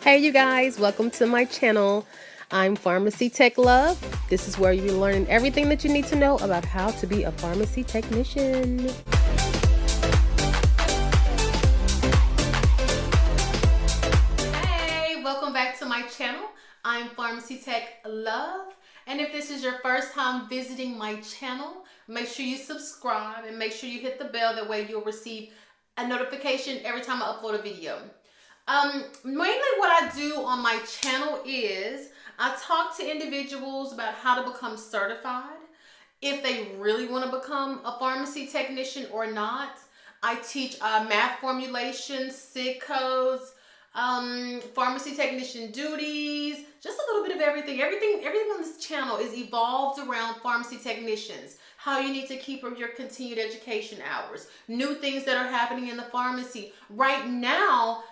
Hey you guys, welcome to my channel. I'm Pharmacy Tech Love. This is where you're learning everything that you need to know about how to be a pharmacy technician. Hey, welcome back to my channel. I'm Pharmacy Tech Love. And if this is your first time visiting my channel, make sure you subscribe and make sure you hit the bell. That way you'll receive a notification every time I upload a video. Mainly what I do on my channel is I talk to individuals about how to become certified, if they really want to become a pharmacy technician or not. I teach math formulations, SIG codes, pharmacy technician duties, just a little bit of everything. Everything on this channel is evolved around pharmacy technicians. How you need to keep up your continued education hours, new things that are happening in the pharmacy. Right now,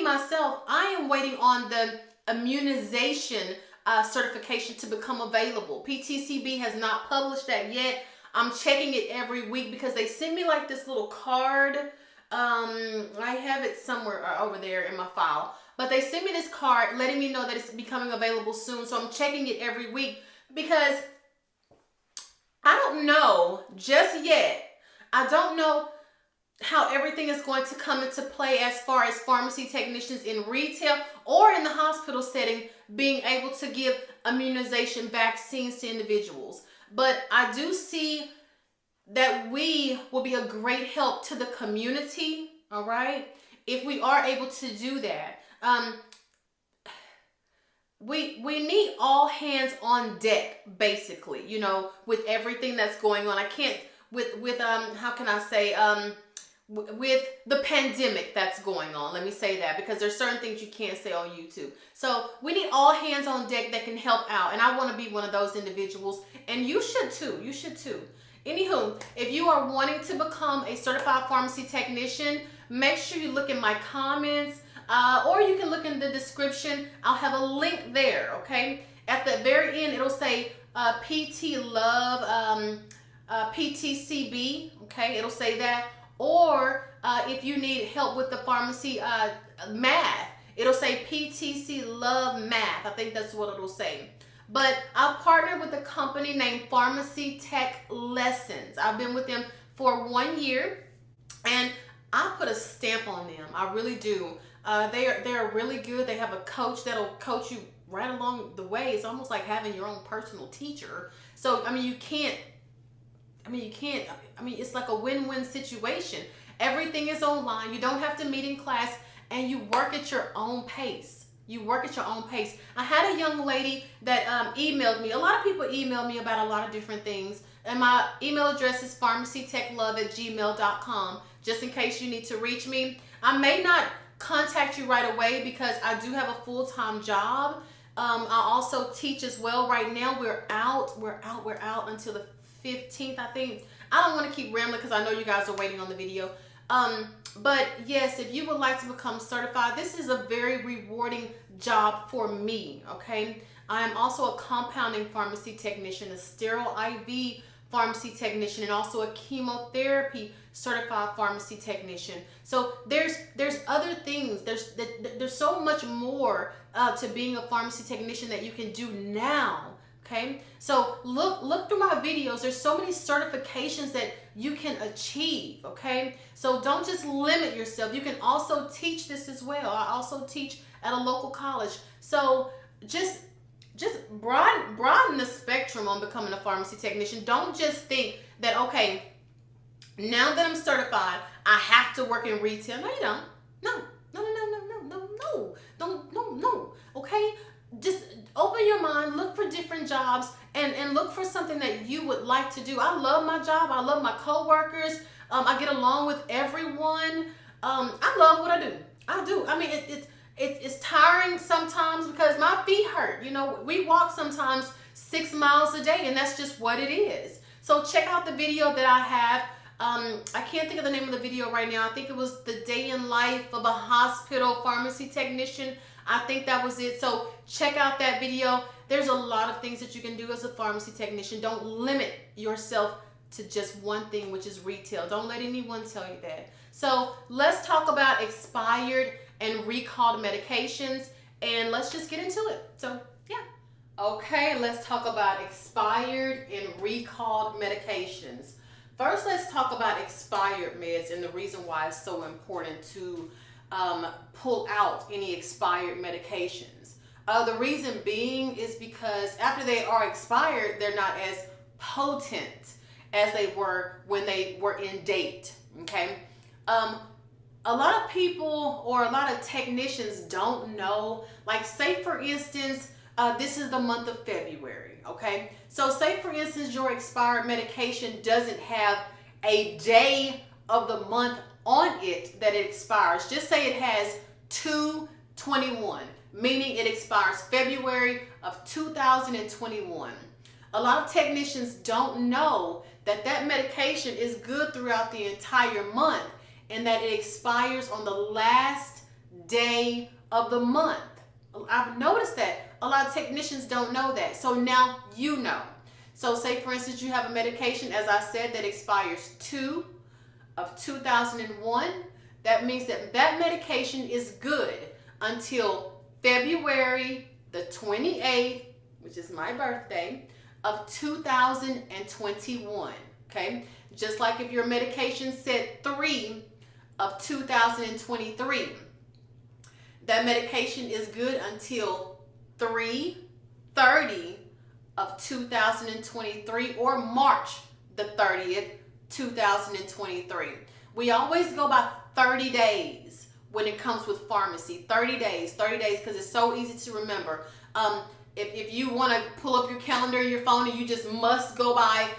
myself, I am waiting on the immunization certification to become available. PTCB has not published that yet. I'm checking it every week because they send me like this little card. I have it somewhere over there in my file, but they send me this card letting me know that it's becoming available soon. So I'm checking it every week because I don't know just yet. I don't know how everything is going to come into play as far as pharmacy technicians in retail or in the hospital setting being able to give immunization vaccines to individuals. But I do see that we will be a great help to the community, all right, if we are able to do that. We need all hands on deck, basically, you know, with everything that's going on. I can't, with how can I say, with the pandemic that's going on. Let me say that, because there's certain things you can't say on YouTube. So we need all hands on deck that can help out. And I want to be one of those individuals. And you should too. You should too. Anywho, if you are wanting to become a certified pharmacy technician, make sure you look in my comments, or you can look in the description. I'll have a link there, okay? At the very end, it'll say PT Love, PTCB, okay? It'll say that. Or if you need help with the pharmacy math, it'll say PTC Love Math. I think that's what it'll say. But I've partnered with a company named Pharmacy Tech Lessons. I've been with them for 1 year, and I put a stamp on them. I really do. They're really good. They have a coach that'll coach you right along the way. It's almost like having your own personal teacher. So I mean, it's like a win-win situation. Everything is online. You don't have to meet in class, and you work at your own pace. You work at your own pace. I had a young lady that emailed me. A lot of people email me about a lot of different things. And my email address is pharmacytechlove@gmail.com, just in case you need to reach me. I may not contact you right away because I do have a full-time job. I also teach as well. Right now, we're out until the 15th, I think. I don't want to keep rambling because I know you guys are waiting on the video. But yes, if you would like to become certified, this is a very rewarding job for me, okay? I am also a compounding pharmacy technician, a sterile IV pharmacy technician, and also a chemotherapy certified pharmacy technician. So there's other things. There's so much more to being a pharmacy technician that you can do now. Okay, so look through my videos. There's so many certifications that you can achieve. Okay, so don't just limit yourself. You can also teach this as well. I also teach at a local college. So just broaden the spectrum on becoming a pharmacy technician. Don't just think that, okay, now that I'm certified, I have to work in retail. No, you don't. No. Okay, just open your mind, look for different jobs, and look for something that you would like to do. I love my job. I love my coworkers. I get along with everyone. I love what I do. I do. I mean, it's tiring sometimes because my feet hurt. You know, we walk sometimes 6 miles a day, and that's just what it is. So check out the video that I have. I can't think of the name of the video right now. I think it was the day in life of a hospital pharmacy technician. I think that was it. So check out that video. There's a lot of things that you can do as a pharmacy technician. Don't limit yourself to just one thing, which is retail. Don't let anyone tell you that. So let's talk about expired and recalled medications and let's just get into it. So, yeah. Okay, let's talk about expired and recalled medications. First, let's talk about expired meds and the reason why it's so important to pull out any expired medications. The reason being is because after they are expired, they're not as potent as they were when they were in date. Okay. A lot of people or a lot of technicians don't know, like say for instance, this is the month of February, okay? So say for instance your expired medication doesn't have a day of the month on it that it expires. Just say it has 2/21, meaning it expires February of 2021. A lot of technicians don't know that that medication is good throughout the entire month and that it expires on the last day of the month. I've noticed that a lot of technicians don't know that. So now you know. So say for instance you have a medication, as I said, that expires 2/2001. That means that that medication is good until February the 28th, which is my birthday, of 2021. Okay? Just like if your medication said 3/2023. That medication is good until 3/30/2023 or March the 30th, 2023. We always go by 30 days when it comes with pharmacy. 30 days, because it's so easy to remember. If you want to pull up your calendar in your phone and you just must go by,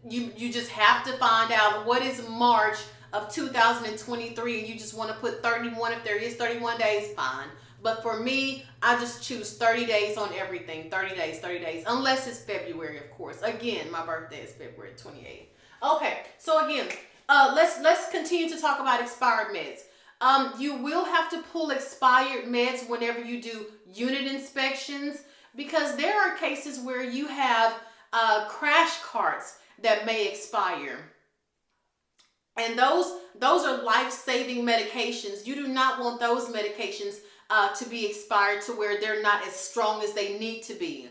you just have to find out what is March of 2023 and you just want to put 31. If there is 31 days, fine. But for me, I just choose 30 days on everything. 30 days, unless it's February, of course. Again, my birthday is February 28th. Okay, so again, let's continue to talk about expired meds. You will have to pull expired meds whenever you do unit inspections, because there are cases where you have crash carts that may expire. And those are life-saving medications. You do not want those medications to be expired to where they're not as strong as they need to be.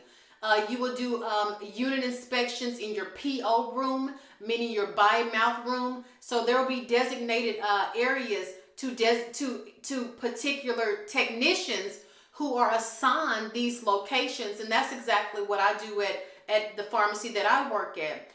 You will do unit inspections in your PO room, meaning your by-mouth room. So there will be designated areas to particular technicians who are assigned these locations. And that's exactly what I do at the pharmacy that I work at.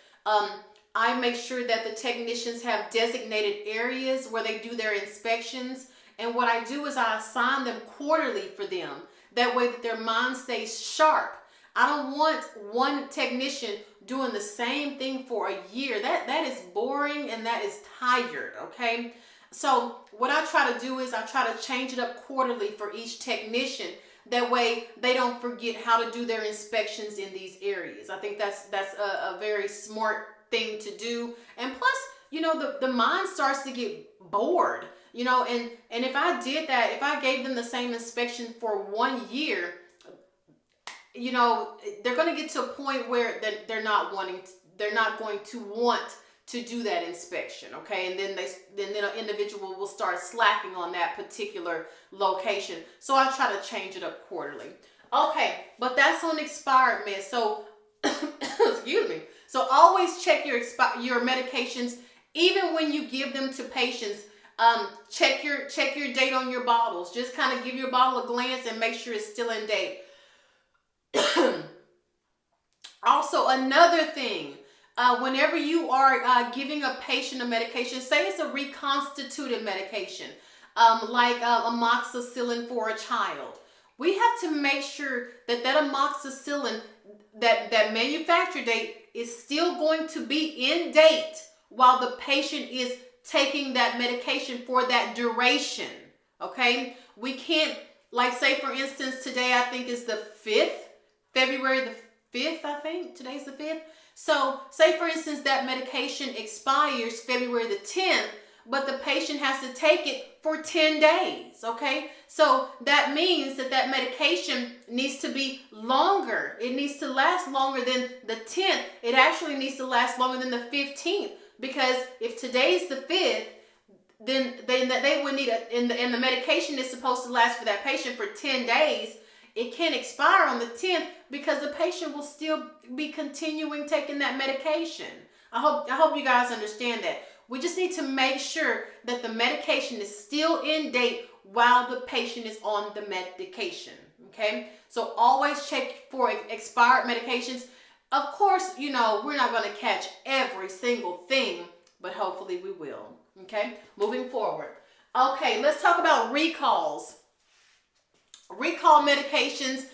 I make sure that the technicians have designated areas where they do their inspections. And what I do is I assign them quarterly for them. That way that their mind stays sharp. I don't want one technician doing the same thing for a year. That is boring and that is tired, okay? So what I try to do is I try to change it up quarterly for each technician. That way they don't forget how to do their inspections in these areas. I think that's a very smart thing to do. And plus, you know, the mind starts to get bored, you know, and if I did that, if I gave them the same inspection for 1 year, you know, they're going to get to a point where they're not going to want to do that inspection, okay? And then an individual will start slacking on that particular location. So I try to change it up quarterly. Okay, but that's on expired meds. So, excuse me. So always check your medications, even when you give them to patients. Check your date on your bottles. Just kind of give your bottle a glance and make sure it's still in date. Also, another thing, whenever you are giving a patient a medication, say it's a reconstituted medication, like amoxicillin for a child, we have to make sure that amoxicillin, that manufacture date is still going to be in date while the patient is taking that medication for that duration, okay? We can't, like say for instance, today I think is the 5th, February the 5th, I think. Today's the 5th. So say for instance that medication expires February the 10th, but the patient has to take it for 10 days, okay? So that means that medication needs to be longer. It needs to last longer than the 10th. It actually needs to last longer than the 15th, because if today's the 5th, then they would need and the medication is supposed to last for that patient for 10 days. It can't expire on the 10th because the patient will still be continuing taking that medication. I hope you guys understand that. We just need to make sure that the medication is still in date while the patient is on the medication. Okay? So always check for expired medications. Of course, we're not going to catch every single thing, but hopefully we will. Okay? Moving forward. Okay, let's talk about recalls. Recall medications,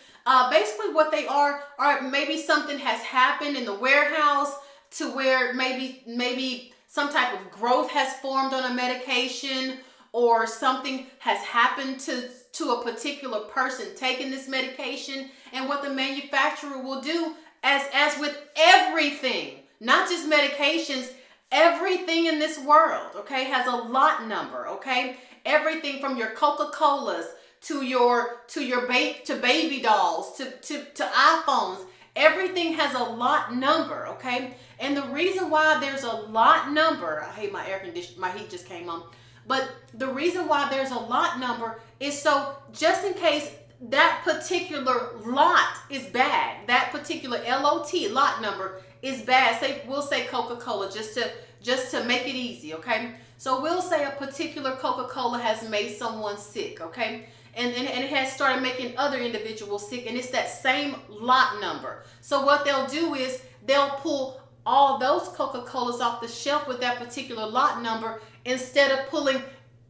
basically what they are maybe something has happened in the warehouse to where maybe some type of growth has formed on a medication, or something has happened to a particular person taking this medication. And what the manufacturer will do, as with everything, not just medications, everything in this world, okay, has a lot number, okay? Everything from your Coca-Colas to baby dolls, to iPhones, everything has a lot number, okay? And the reason why there's a lot number, I hate my air conditioner, my heat just came on, but the reason why there's a lot number is so just in case that particular lot is bad, that particular lot number is bad. We'll say Coca-Cola just to make it easy, okay? So we'll say a particular Coca-Cola has made someone sick, okay? And it has started making other individuals sick, and it's that same lot number. So what they'll do is they'll pull all those Coca-Colas off the shelf with that particular lot number instead of pulling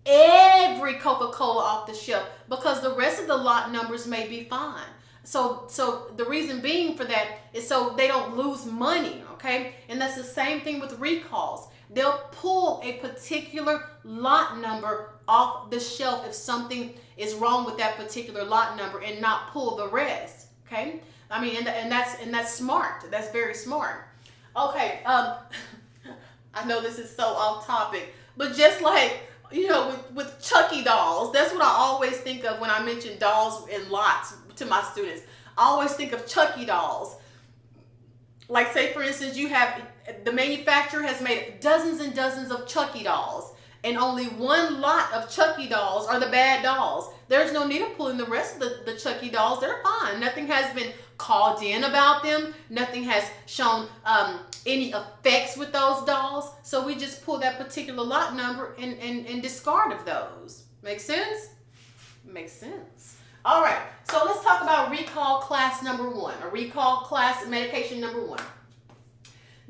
every Coca-Cola off the shelf, because the rest of the lot numbers may be fine. So the reason being for that is so they don't lose money, okay? And that's the same thing with recalls. They'll pull a particular lot number off the shelf if something is wrong with that particular lot number and not pull the rest, okay? I mean, and that's smart. That's very smart. Okay, I know this is so off topic, but just like, with Chucky dolls, that's what I always think of when I mention dolls in lots to my students. I always think of Chucky dolls. Like, say for instance, the manufacturer has made dozens and dozens of Chucky dolls, and only one lot of Chucky dolls are the bad dolls. There's no need of pulling the rest of the Chucky dolls. They're fine. Nothing has been called in about them. Nothing has shown any effects with those dolls. So we just pull that particular lot number and discard of those. Make sense? Makes sense. All right. So let's talk about recall class number 1, or recall class medication number 1.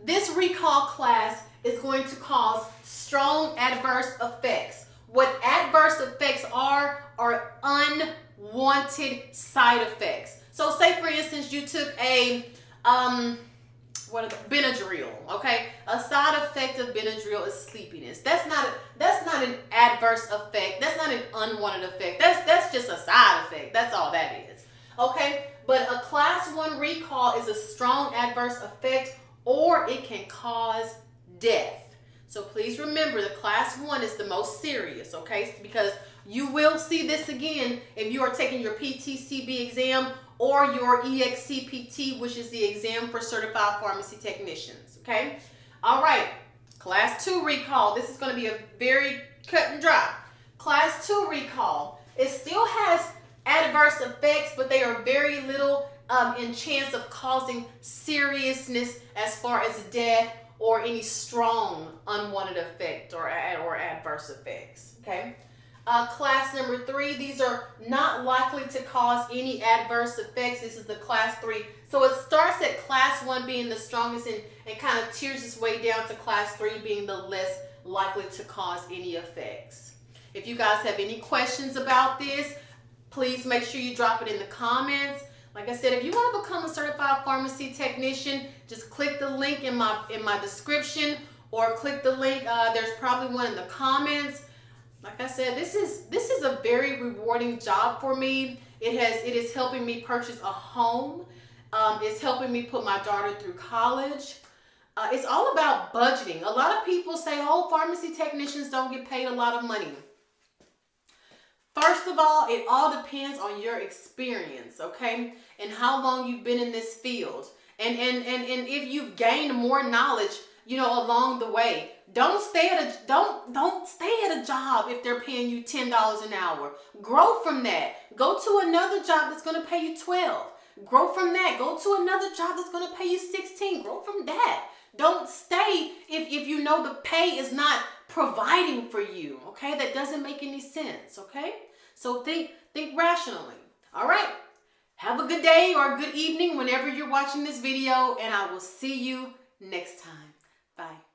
This recall class is going to cause strong adverse effects. What adverse effects are unwanted side effects. So say for instance you took a Benadryl, okay? A side effect of Benadryl is sleepiness. That's not an adverse effect. That's not an unwanted effect. That's just a side effect. That's all that is. Okay? But a class 1 recall is a strong adverse effect, or it can cause death. So please remember, the class 1 is the most serious, okay? Because you will see this again if you are taking your PTCB exam or your EXCPT, which is the exam for certified pharmacy technicians, okay? All right, class 2 recall. This is going to be a very cut and dry. Class 2 recall. It still has adverse effects, but they are very little in chance of causing seriousness as far as death or any strong unwanted effect or adverse effects, okay? Class number 3, these are not likely to cause any adverse effects. This is the class 3. So it starts at class 1 being the strongest and kind of tears its way down to class 3 being the less likely to cause any effects. If you guys have any questions about this, please make sure you drop it in the comments. Like I said, if you want to become a certified pharmacy technician, just click the link in my description, or click the link. There's probably one in the comments. Like I said, this is a very rewarding job for me. It is helping me purchase a home. It's helping me put my daughter through college. It's all about budgeting. A lot of people say, oh, pharmacy technicians don't get paid a lot of money. First of all, it all depends on your experience, okay? And how long you've been in this field. And if you've gained more knowledge along the way. Don't stay at a job if they're paying you $10 an hour. Grow from that. Go to another job that's going to pay you $12. Grow from that. Go to another job that's going to pay you $16. Grow from that. Don't stay if you know the pay is not providing for you. Okay, that doesn't make any sense. Okay, so think rationally. All right. Have a good day or a good evening whenever you're watching this video, and I will see you next time. Bye.